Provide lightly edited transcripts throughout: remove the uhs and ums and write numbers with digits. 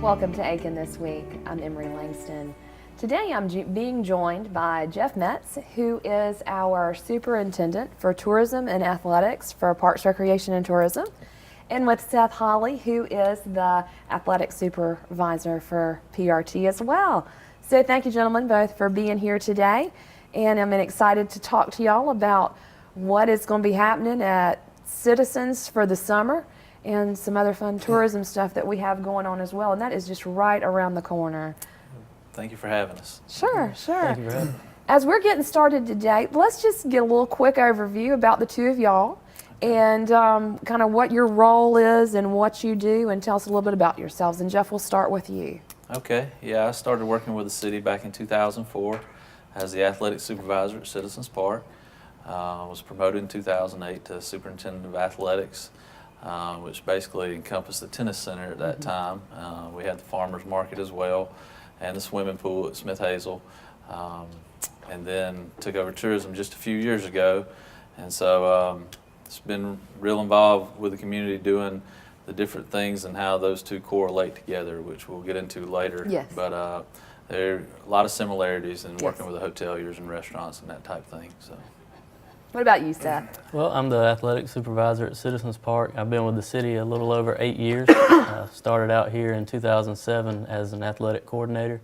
Welcome to Aiken This Week. I'm Emery Langston. Today I'm being joined by Jeff Metz, who is our Superintendent for Tourism and Athletics for Parks, Recreation, and Tourism, and with Seth Holley, who is the Athletic Supervisor for PRT as well. So thank you, gentlemen, both for being here today, and I'm excited to talk to y'all about what is going to be happening at Citizens for the summer and some other fun tourism stuff that we have going on as well, and that is just right around the corner. Thank you for having us. Sure. Thank you for having me. As we're getting started today, let's just get a little quick overview about the two of y'all and kind of what your role is and what you do, and tell us a little bit about yourselves. And Jeff, we'll start with you. Okay, yeah, I started working with the city back in 2004 as the athletic supervisor at Citizens Park. I was promoted in 2008 to superintendent of athletics, which basically encompassed the tennis center at that time. We had the farmers market as well, and the swimming pool at Smith Hazel, and then took over tourism just a few years ago. And so it's been real involved with the community doing the different things and how those two correlate together, which we'll get into later. Yes. But there are a lot of similarities in working Yes. with the hoteliers and restaurants and that type of thing. So. What about you, Seth? Well, I'm the athletic supervisor at Citizens Park. I've been with the city a little over 8 years. Started out here in 2007 as an athletic coordinator,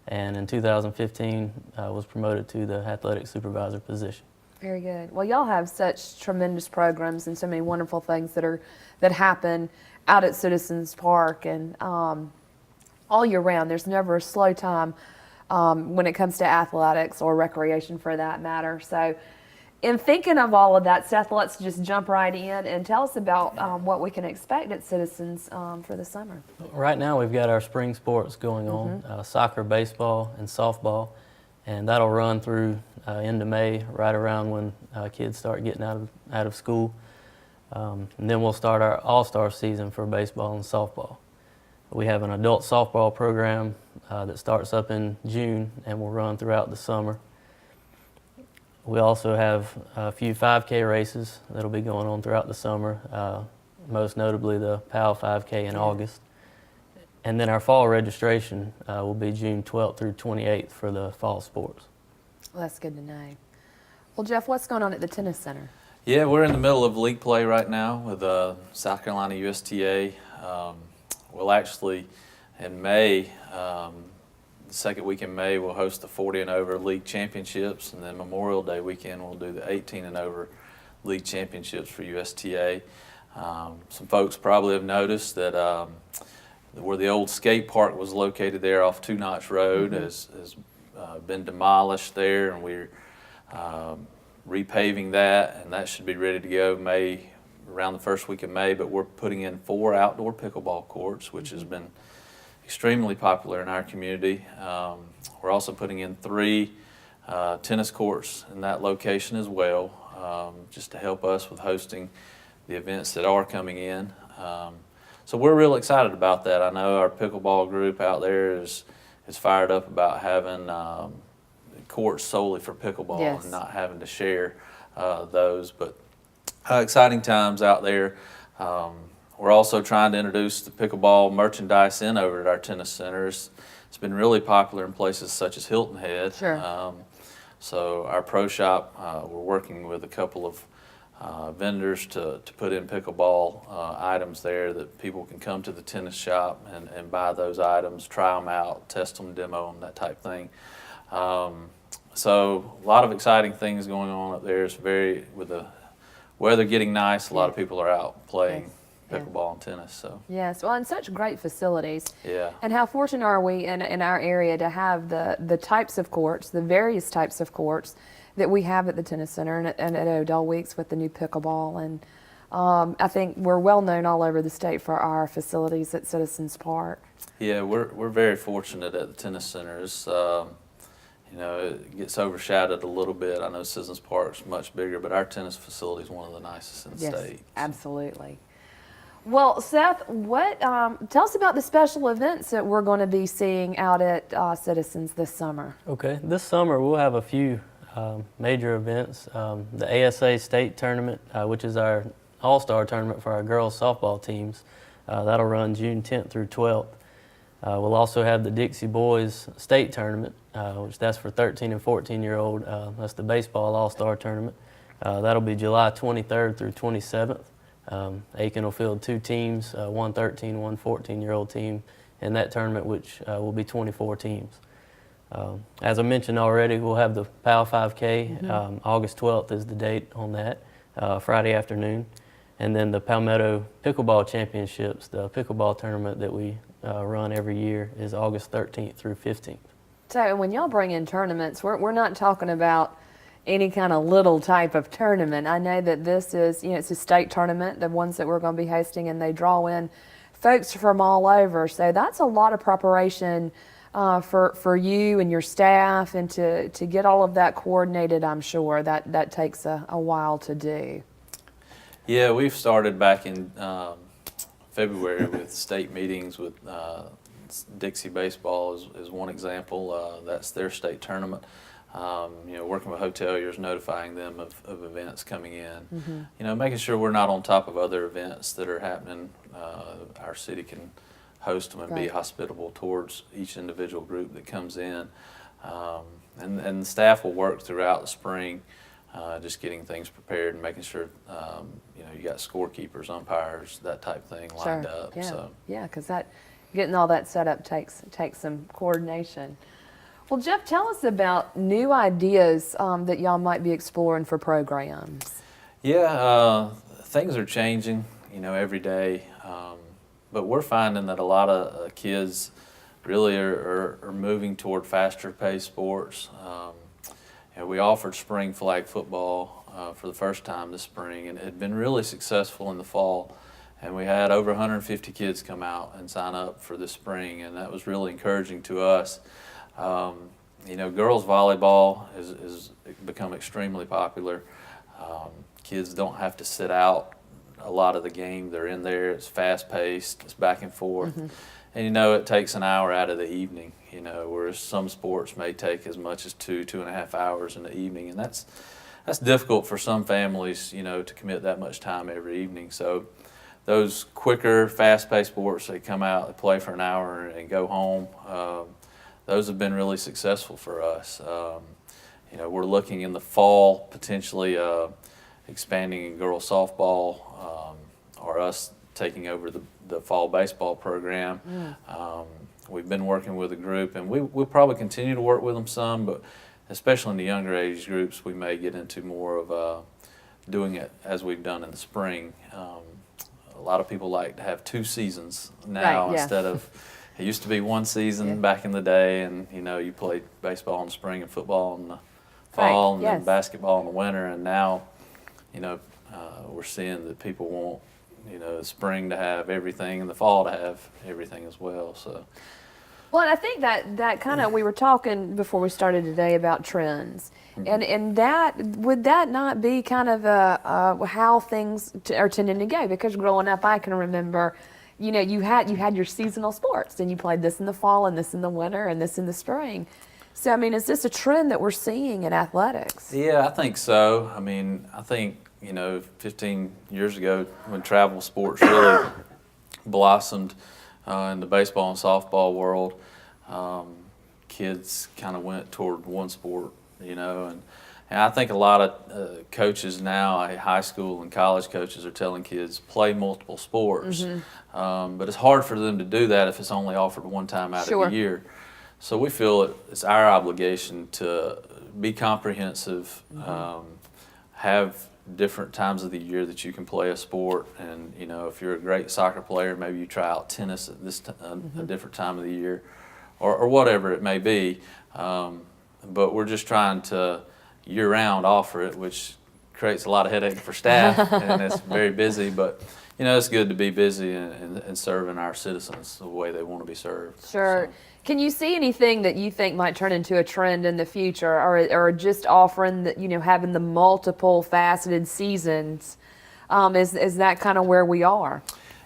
and in 2015 was promoted to the athletic supervisor position. Very good. Well, y'all have such tremendous programs and so many wonderful things that happen out at Citizens Park, and all year round. There's never a slow time when it comes to athletics or recreation, for that matter. So, in thinking of all of that, Seth, let's just jump right in and tell us about what we can expect at Citizens for the summer. Right now we've got our spring sports going on, soccer, baseball, and softball, and that'll run through end of May, right around when kids start getting out of school. And then we'll start our all-star season for baseball and softball. We have an adult softball program that starts up in June and will run throughout the summer. We also have a few 5K races that'll be going on throughout the summer, most notably the PAL 5K in August. And then our fall registration will be June 12th through 28th for the fall sports. Well, that's good to know. Well, Jeff, what's going on at the tennis center? Yeah, we're in the middle of league play right now with South Carolina USTA. We'll actually, in May, the second week in May, we'll host the 40 and over league championships, and then Memorial Day weekend we'll do the 18 and over league championships for USTA. Some folks probably have noticed that where the old skate park was located there off Two Notch Road has been demolished there, and we're repaving that, and that should be ready to go around the first week of May. But we're putting in 4 outdoor pickleball courts, which has been extremely popular in our community. We're also putting in 3 tennis courts in that location as well, just to help us with hosting the events that are coming in. So we're real excited about that. I know our pickleball group out there is fired up about having courts solely for pickleball. Yes. And not having to share those, but exciting times out there. We're also trying to introduce the pickleball merchandise over at our tennis centers. It's been really popular in places such as Hilton Head. Sure. So our pro shop, we're working with a couple of vendors to put in pickleball items there that people can come to the tennis shop and buy those items, try them out, test them, demo them, that type thing. So a lot of exciting things going on up there. It's with the weather getting nice, a lot of people are out playing pickleball and tennis. So Yes, well, and such great facilities. yeah. And how fortunate are we in our area to have the types of courts, the various types of courts that we have at the tennis center and at Odell Weeks with the new pickleball. And I think we're well known all over the state for our facilities at Citizens Park. Yeah, we're very fortunate at the tennis centers. It gets overshadowed a little bit. I know Citizens Park's much bigger, but our tennis facility is one of the nicest in the state. Yes, absolutely. Well, Seth, tell us about the special events that we're going to be seeing out at Citizens this summer. Okay, this summer we'll have a few major events. The ASA State Tournament, which is our all-star tournament for our girls softball teams, that'll run June 10th through 12th. We'll also have the Dixie Boys State Tournament, which that's for 13 and 14-year-old. That's the baseball all-star tournament. That'll be July 23rd through 27th. Aiken will field 2 teams, one 13, one 14-year-old team in that tournament, which will be 24 teams. As I mentioned already, we'll have the PAL 5K. August 12th is the date on that, Friday afternoon. And then the Palmetto Pickleball Championships, the pickleball tournament that we run every year, is August 13th through 15th. So when y'all bring in tournaments, we're not talking about any kind of little type of tournament. I know that this is, it's a state tournament, the ones that we're going to be hosting, and they draw in folks from all over. So that's a lot of preparation for you and your staff, and to get all of that coordinated. I'm sure that takes a while to do. Yeah, we've started back in February with state meetings with Dixie Baseball is one example. That's their state tournament. Working with hoteliers, notifying them of events coming in. Making sure we're not on top of other events that are happening. Our city can host them and be hospitable towards each individual group that comes in. And the staff will work throughout the spring, just getting things prepared and making sure you got scorekeepers, umpires, that type of thing lined up. Yeah, So. yeah, because getting all that set up takes some coordination. Well, Jeff, tell us about new ideas that y'all might be exploring for programs. Yeah, things are changing, every day. But we're finding that a lot of kids really are moving toward faster paced sports. We offered spring flag football for the first time this spring, and it had been really successful in the fall. And we had over 150 kids come out and sign up for this spring, and that was really encouraging to us. Girls volleyball has become extremely popular. Kids don't have to sit out a lot of the game. They're in there. It's fast-paced. It's back and forth. And, it takes an hour out of the evening, whereas some sports may take as much as 2.5 hours in the evening. And that's difficult for some families, to commit that much time every evening. So those quicker, fast-paced sports, they come out, they play for an hour and go home. Those have been really successful for us. We're looking in the fall potentially expanding in girls softball, or us taking over the fall baseball program. We've been working with a group, and we'll probably continue to work with them some, but especially in the younger age groups, we may get into more of doing it as we've done in the spring. A lot of people like to have 2 seasons now instead of, it used to be 1 season back in the day, and you played baseball in the spring and football in the fall, and then basketball in the winter, and now we're seeing that people want the spring to have everything and the fall to have everything as well. So. Well, and I think that kind of, we were talking before we started today about trends, and that would that not be kind of how things are tending to go? Because growing up, I can remember, you had your seasonal sports, and you played this in the fall and this in the winter and this in the spring. So, I mean, is this a trend that we're seeing in athletics? Yeah, I think so. I think 15 years ago when travel sports really blossomed in the baseball and softball world, kids kind of went toward one sport, and I think a lot of coaches now, high school and college coaches, are telling kids play multiple sports, but it's hard for them to do that if it's only offered one time out of the year. So we feel it's our obligation to be comprehensive, have different times of the year that you can play a sport, and if you're a great soccer player, maybe you try out tennis at this a different time of the year, or whatever it may be. But we're just trying to year-round offer it, which creates a lot of headache for staff, and it's very busy. But it's good to be busy and serving our citizens the way they want to be served. Sure. So. Can you see anything that you think might turn into a trend in the future, or just offering that, having the multiple faceted seasons? Is that kind of where we are?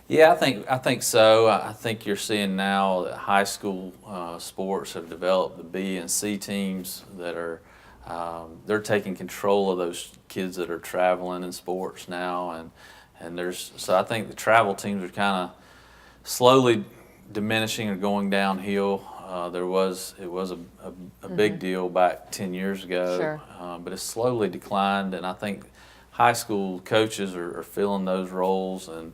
Yeah, I think so. I think you're seeing now that high school sports have developed the B and C teams that are they're taking control of those kids that are traveling in sports now, and so I think the travel teams are kind of slowly diminishing or going downhill. It was a big deal back 10 years ago, Sure. But it's slowly declined, and I think high school coaches are filling those roles and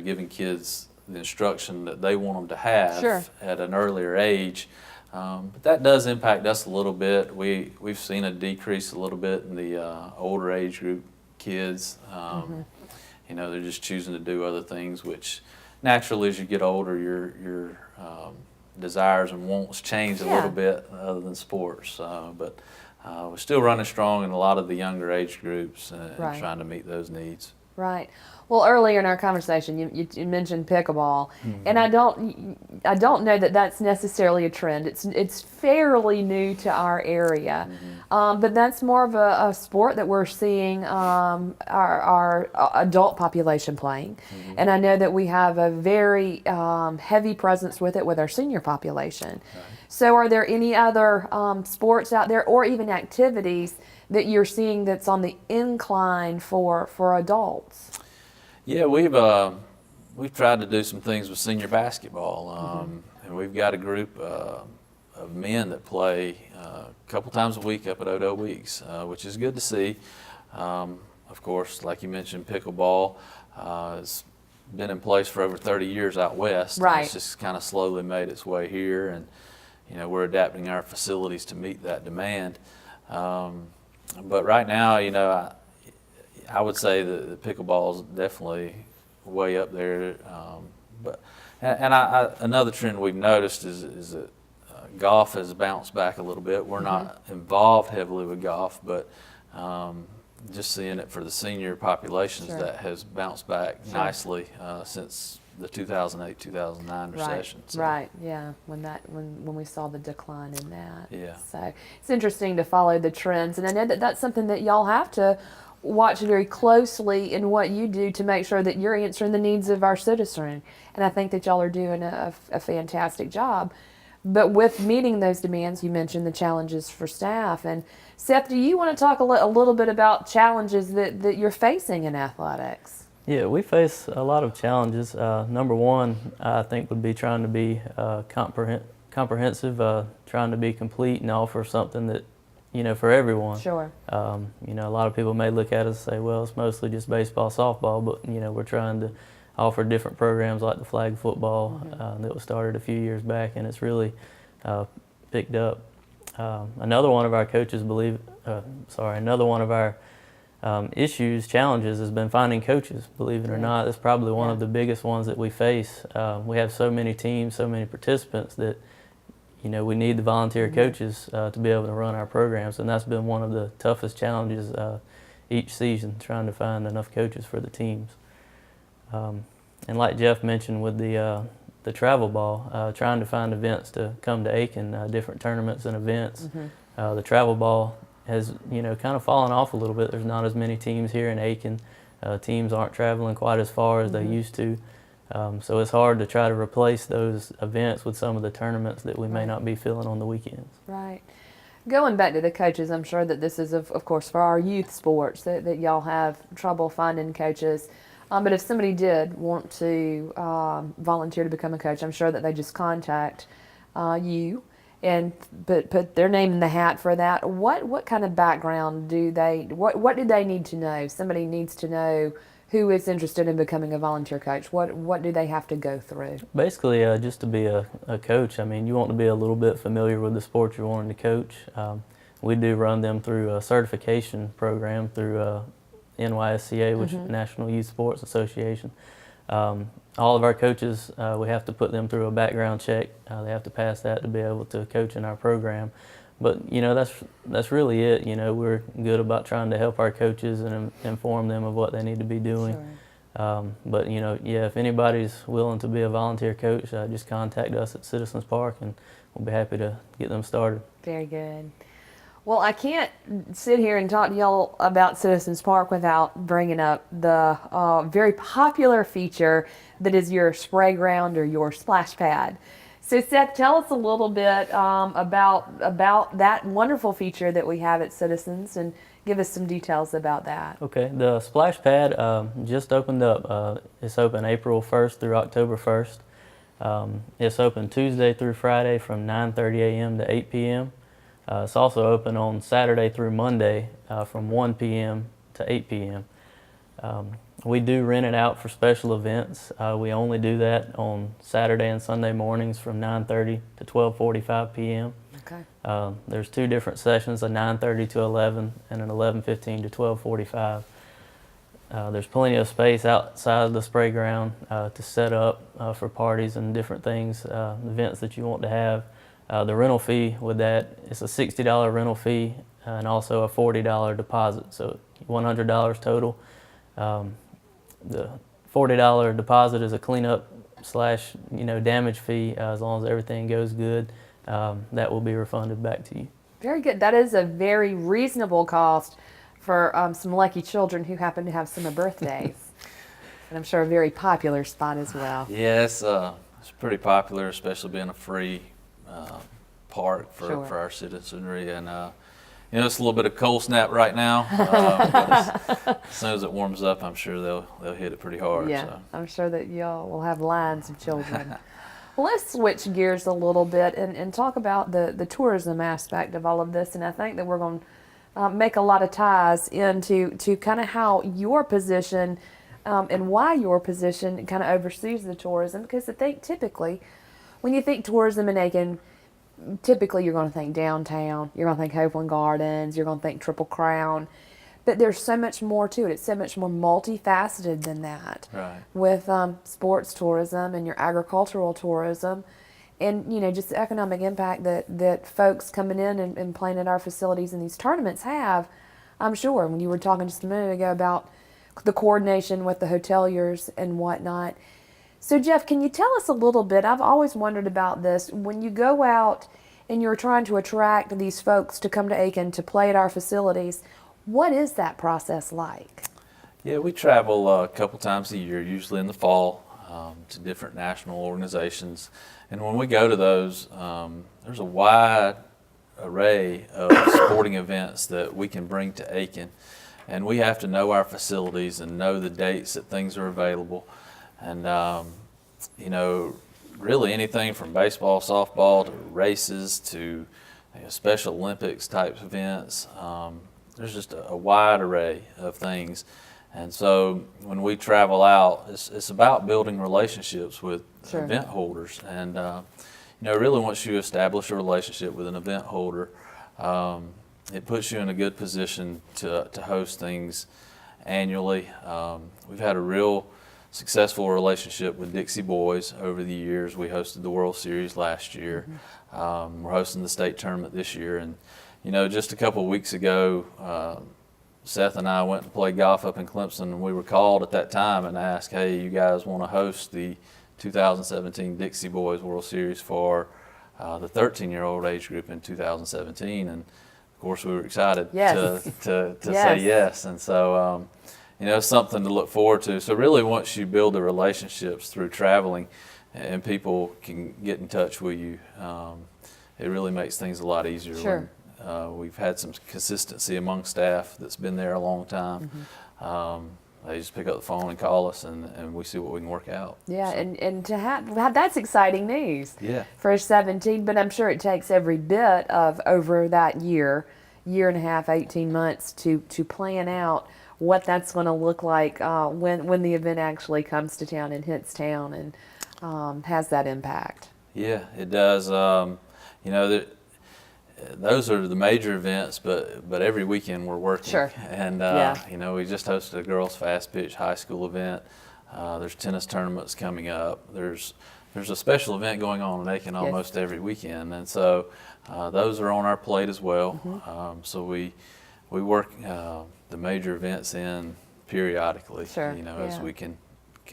giving kids the instruction that they want them to have Sure. at an earlier age. But that does impact us a little bit. We've seen a decrease a little bit in the older age group kids. They're just choosing to do other things, which naturally as you get older, your desires and wants change a little bit other than sports. But we're still running strong in a lot of the younger age groups and Right. trying to meet those needs. Right. Well, earlier in our conversation, you mentioned pickleball, and I don't know that that's necessarily a trend. It's fairly new to our area, but that's more of a sport that we're seeing our adult population playing, and I know that we have a very heavy presence with it with our senior population. Right. So, are there any other sports out there, or even activities that you're seeing that's on the incline for adults? Yeah, we've tried to do some things with senior basketball, and we've got a group of men that play a couple times a week up at Odo Weeks, which is good to see. Of course, like you mentioned, pickleball has been in place for over 30 years out west. Right. And it's just kind of slowly made its way here, and we're adapting our facilities to meet that demand. But right now, I would say that the pickleball is definitely way up there. Another trend we've noticed is that golf has bounced back a little bit. We're not involved heavily with golf, but just seeing it for the senior populations, Sure. that has bounced back nicely since the 2008-2009 recession. So, Right, yeah, when we saw the decline in that. Yeah. So it's interesting to follow the trends, and I know that that's something that y'all have to watch very closely in what you do to make sure that you're answering the needs of our citizenry. And I think that y'all are doing a fantastic job. But with meeting those demands, you mentioned the challenges for staff. And Seth, do you want to talk a little bit about challenges that you're facing in athletics? Yeah, we face a lot of challenges. Number one, I think, would be trying to be comprehensive, trying to be complete and offer something that, for everyone. Sure. A lot of people may look at us and say, well, it's mostly just baseball, softball, but, we're trying to offer different programs like the flag football that was started a few years back, and it's really picked up. Another one of our challenges has been finding coaches, believe it or not. That's probably one of the biggest ones that we face. We have so many teams, so many participants that, we need the volunteer coaches to be able to run our programs, and that's been one of the toughest challenges each season, trying to find enough coaches for the teams. And like Jeff mentioned with the travel ball, trying to find events to come to Aiken, different tournaments and events. The travel ball has, kind of fallen off a little bit. There's not as many teams here in Aiken. Teams aren't traveling quite as far as they used to. So it's hard to try to replace those events with some of the tournaments that we may not be filling on the weekends. Right. Going back to the coaches, I'm sure that this is, of course, for our youth sports, that y'all have trouble finding coaches. But if somebody did want to volunteer to become a coach, I'm sure that they just contact you and put their name in the hat for that. What kind of background what do they need to know? Somebody needs to know who is interested in becoming a volunteer coach. What do they have to go through? Basically, just to be a coach, you want to be a little bit familiar with the sport you're wanting to coach. We do run them through a certification program through NYSCA, which is National Youth Sports Association. All of our coaches, we have to put them through a background check. They have to pass that to be able to coach in our program. But that's really it. We're good about trying to help our coaches and inform them of what they need to be doing. Sure. But if anybody's willing to be a volunteer coach, just contact us at Citizens Park, and we'll be happy to get them started. Very good. Well, I can't sit here and talk to y'all about Citizens Park without bringing up the very popular feature that is your spray ground or your splash pad. So Seth, tell us a little bit about that wonderful feature that we have at Citizens, and give us some details about that. Okay, the splash pad just opened up. It's open April 1st through October 1st. It's open Tuesday through Friday from 9:30 a.m. to 8 p.m. It's also open on Saturday through Monday from 1 p.m. to 8 p.m. We do rent it out for special events. We only do that on Saturday and Sunday mornings from 9:30 to 12:45 p.m. Okay. There's 2 different sessions, a 9:30 to 11 and an 11:15 to 12:45. There's plenty of space outside of the spray ground to set up for parties and different things, events that you want to have. The rental fee with that is a $60 rental fee and also a $40 deposit, so $100 total. The $40 deposit is a cleanup slash damage fee. As long as everything goes good, that will be refunded back to you. Very good. That is a very reasonable cost for some lucky children who happen to have summer birthdays. And I'm sure a very popular spot as well. Yeah, it's pretty popular, especially being a free park for our citizenry. And it's a little bit of cold snap right now, but as soon as it warms up, I'm sure they'll hit it pretty hard. Yeah, So. I'm sure that y'all will have lines of children. Well, let's switch gears a little bit and talk about the tourism aspect of all of this. And I think that we're going to make a lot of ties into kind of how your position and why your position kind of oversees the tourism. Because I think typically when you think tourism in Aiken, typically you're going to think downtown, you're going to think Hopeland Gardens, you're going to think Triple Crown. But there's so much more to it. It's so much more multifaceted than that. Right. With sports tourism and your agricultural tourism and, just the economic impact that folks coming in and playing at our facilities and these tournaments have, I'm sure. When you were talking just a minute ago about the coordination with the hoteliers and whatnot. So, Jeff, can you tell us a little bit? I've always wondered about this. When you go out and you're trying to attract these folks to come to Aiken to play at our facilities, what is that process like? Yeah, we travel a couple times a year, usually in the fall, to different national organizations. And when we go to those, there's a wide array of sporting events that we can bring to Aiken. And we have to know our facilities and know the dates that things are available. And, really anything from baseball, softball, to races, to Special Olympics type events. There's just a wide array of things. And so when we travel out, it's about building relationships with event holders. And, really once you establish a relationship with an event holder, it puts you in a good position to host things annually. We've had a real successful relationship with Dixie boys over the years. We hosted the World Series last year. We're hosting the state tournament this year. And, just a couple of weeks ago, Seth and I went to play golf up in Clemson, and we were called at that time and asked, hey, you guys want to host the 2017 Dixie Boys World Series for the 13-year-old age group in 2017. And, of course, we were excited to say yes. And so, it's something to look forward to. So really once you build the relationships through traveling and people can get in touch with you, it really makes things a lot easier. Sure. We've had some consistency among staff that's been there a long time. They just pick up the phone and call us, and we see what we can work out. Yeah, so. and to have that's exciting news. Yeah. For 17, but I'm sure it takes every bit of over that year and a half, 18 months to plan out what that's going to look like when the event actually comes to town and hits town and has that impact. Yeah, it does. Those are the major events, but every weekend we're working. Sure. And we just hosted a girls' fast pitch high school event. There's tennis tournaments coming up. There's a special event going on in Aiken almost every weekend, and so those are on our plate as well. So we work the major events in periodically, as we can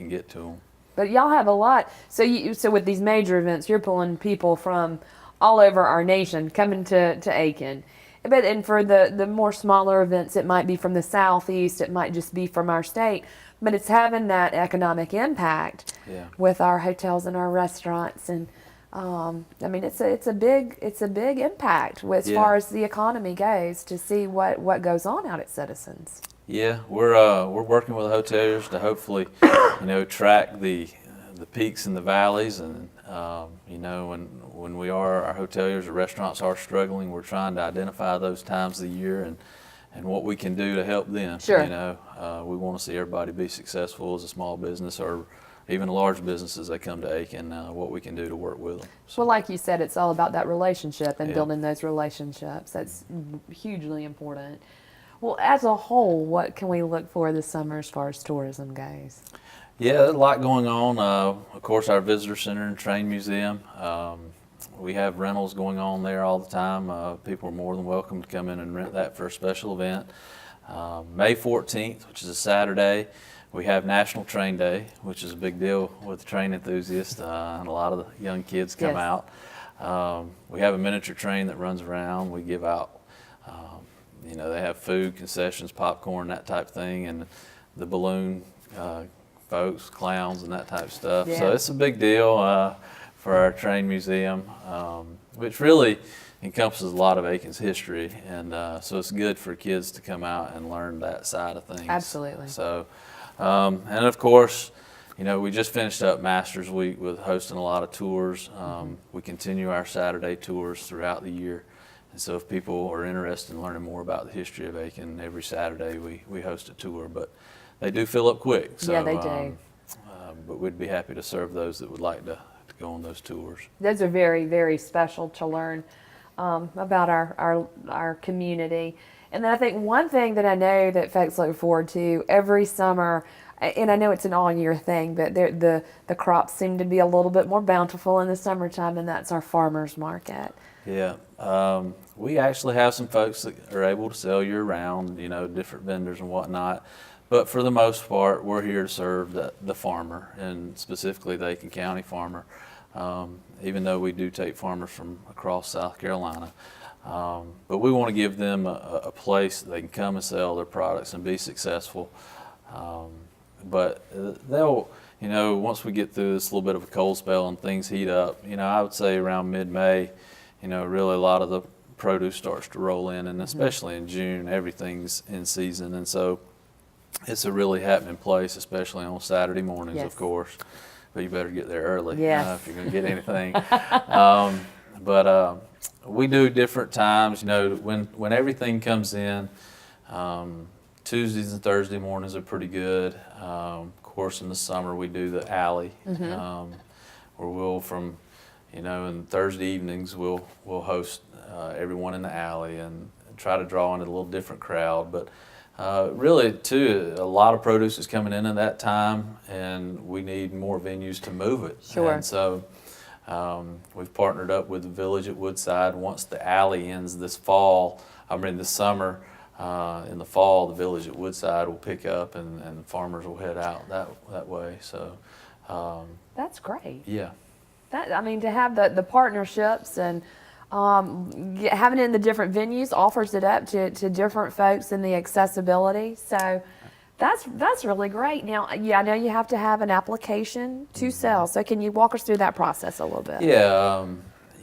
get to them. But y'all have a lot. So with these major events, you're pulling people from all over our nation coming to Aiken. And for the more smaller events, it might be from the southeast, it might just be from our state, but it's having that economic impact with our hotels and our restaurants and I mean, it's a big impact as Yeah. far as the economy goes to see what goes on out at Citizens. Yeah, we're working with hoteliers to hopefully, track the peaks and the valleys, and when our hoteliers or restaurants are struggling, we're trying to identify those times of the year and what we can do to help them. Sure. We want to see everybody be successful as a small business or even large businesses that come to Aiken. What we can do to work with them. So, Well, like you said, it's all about that relationship and Yeah. building those relationships. That's hugely important. Well, as a whole, what can we look for this summer as far as tourism goes? Yeah, there's a lot going on. Of course, our visitor center and train museum. We have rentals going on there all the time. People are more than welcome to come in and rent that for a special event. May 14th, which is a Saturday, we have National Train Day, which is a big deal with the train enthusiasts, and a lot of the young kids come Yes. out. We have a miniature train that runs around. We give out, they have food, concessions, popcorn, that type of thing, and the balloon folks, clowns, and that type of stuff. Yeah. So it's a big deal for our train museum, which really encompasses a lot of Aiken's history, and so it's good for kids to come out and learn that side of things. Absolutely. So, and of course, we just finished up Masters Week with hosting a lot of tours. We continue our Saturday tours throughout the year. And so if people are interested in learning more about the history of Aiken, every Saturday we host a tour, but they do fill up quick. So, Yeah, they do. But we'd be happy to serve those that would like to go on those tours. Those are very, very special to learn about our community. And then I think one thing that I know that folks look forward to every summer, and I know it's an all-year thing, but the crops seem to be a little bit more bountiful in the summertime, and that's our farmers market. Yeah, we actually have some folks that are able to sell year-round, different vendors and whatnot. But for the most part, we're here to serve the farmer, and specifically the Aiken County farmer, even though we do take farmers from across South Carolina. But we want to give them a place that they can come and sell their products and be successful. But they'll, once we get through this little bit of a cold spell and things heat up, I would say around mid-May, really a lot of the produce starts to roll in, and especially in June, everything's in season. And so it's a really happening place, especially on Saturday mornings, Yes. of course. But you better get there early Yes. if you're going to get anything. But we do different times, when everything comes in. Tuesdays and Thursday mornings are pretty good. Of course, in the summer we do the alley, where we'll and Thursday evenings we'll host everyone in the alley and try to draw in a little different crowd. But really, too, a lot of produce is coming in at that time, and we need more venues to move it. Sure. And so we've partnered up with the Village at Woodside. Once the alley ends this summer, in the fall, the Village at Woodside will pick up, and farmers will head out that way. So That's great. yeah. To have the partnerships and having it in the different venues offers it up to different folks and the accessibility. So that's really great. Now, I know you have to have an application to sell. So can you walk us through that process a little bit? Yeah,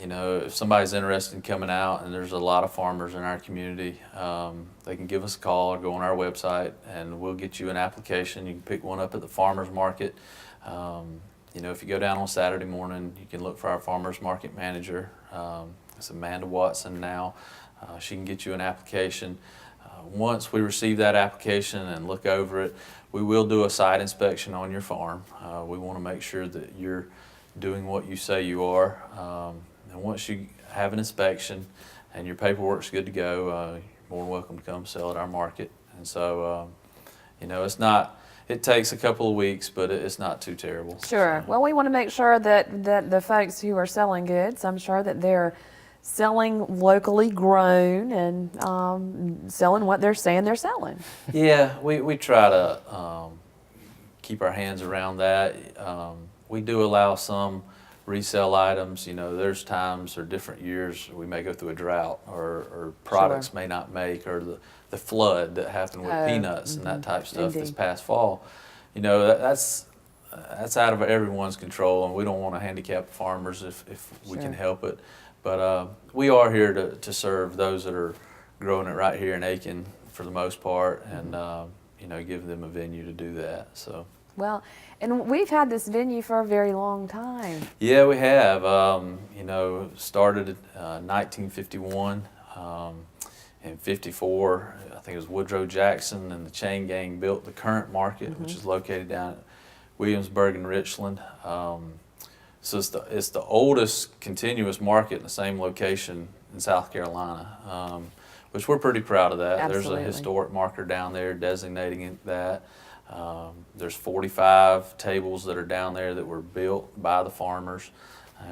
if somebody's interested in coming out, and there's a lot of farmers in our community, they can give us a call or go on our website, and we'll get you an application. You can pick one up at the farmers market. If you go down on Saturday morning, you can look for our farmers market manager. It's Amanda Watson now. She can get you an application. Once we receive that application and look over it, we will do a site inspection on your farm. We want to make sure that you're doing what you say you are. And once you have an inspection and your paperwork's good to go, you're more than welcome to come sell at our market. And so, it takes a couple of weeks, but it's not too terrible. Sure. So, Well, we want to make sure that the folks who are selling goods, I'm sure that they're selling locally grown and selling what they're saying they're selling. yeah, we try to keep our hands around that. We do allow some resale items. There's times or different years we may go through a drought, or products Sure. may not make, or the flood that happened with peanuts and that type of stuff this Indeed. past fall. That's that's out of everyone's control, and we don't want to handicap farmers if we can Sure. help it. But we are here to serve those that are growing it right here in Aiken for the most part, and you know, give them a venue to do that. So. Well, and we've had this venue for a very long time. Yeah, we have. You know, started in 1951. In '54, I think it was Woodrow Jackson and the Chain Gang built the current market, which is located down at Williamsburg and Richland. So it's the oldest continuous market in the same location in South Carolina, which we're pretty proud of that. Absolutely. There's a historic marker down there designating that. There's 45 tables that are down there that were built by the farmers.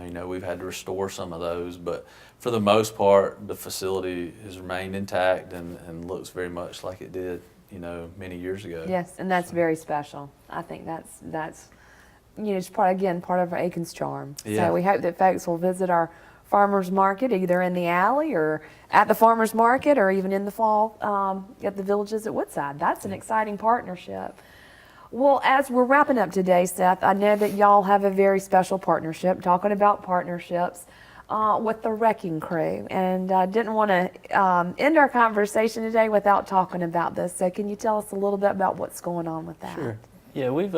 You know, we've had to restore some of those, but for the most part, the facility has remained intact and looks very much like it did, you know, many years ago. Yes, and that's very special. I think that's you know, it's part of Aiken's charm. Yeah. So we hope that folks will visit our farmers market either in the alley or at the farmers market or even in the fall at the Villages at Woodside. That's an exciting partnership. Well, as we're wrapping up today, Seth, I know that y'all have a very special partnership, talking about partnerships with the wrecking crew. And I didn't want to end our conversation today without talking about this. So can you tell us a little bit about what's going on with that? Sure. Yeah, we've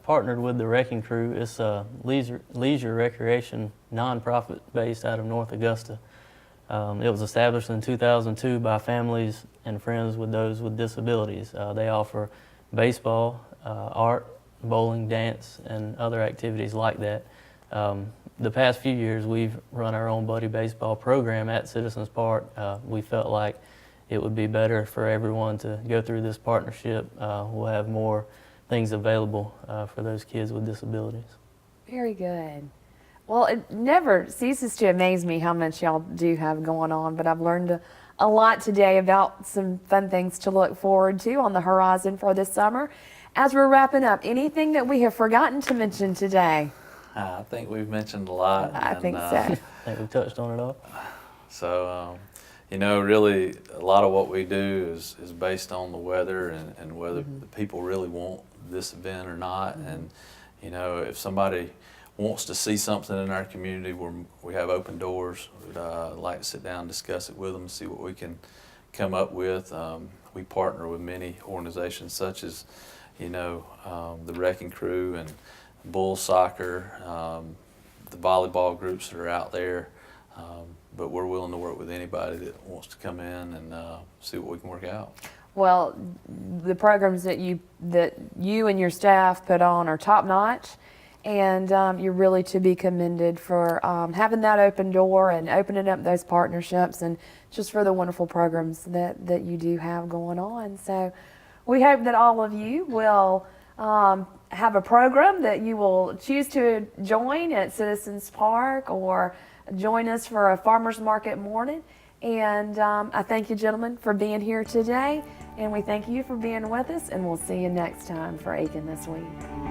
partnered with the Wrecking Crew. It's a leisure recreation nonprofit based out of North Augusta. It was established in 2002 by families and friends with those with disabilities. They offer baseball, art, bowling, dance, and other activities like that. The past few years, we've run our own buddy baseball program at Citizens Park. We felt like it would be better for everyone to go through this partnership. We'll have more things available for those kids with disabilities. Very good. Well, it never ceases to amaze me how much y'all do have going on, but I've learned a lot today about some fun things to look forward to on the horizon for this summer. As we're wrapping up, anything that we have forgotten to mention today? I think we've mentioned a lot. I think so. I think we touched on it all. So, you know, really a lot of what we do is based on the weather and whether the people really want this event or not. And, you know, if somebody wants to see something in our community where we have open doors, we'd like to sit down and discuss it with them and see what we can come up with. We partner with many organizations such as, you know, the Wrecking Crew and Bull Soccer, the volleyball groups that are out there. But we're willing to work with anybody that wants to come in and see what we can work out. Well, the programs that you and your staff put on are top notch, and you're really to be commended for having that open door and opening up those partnerships, and just for the wonderful programs that you do have going on. So we hope that all of you will have a program that you will choose to join at Citizens Park or join us for a farmers market morning. And I thank you, gentlemen, for being here today. And we thank you for being with us. And we'll see you next time for Aiken This Week.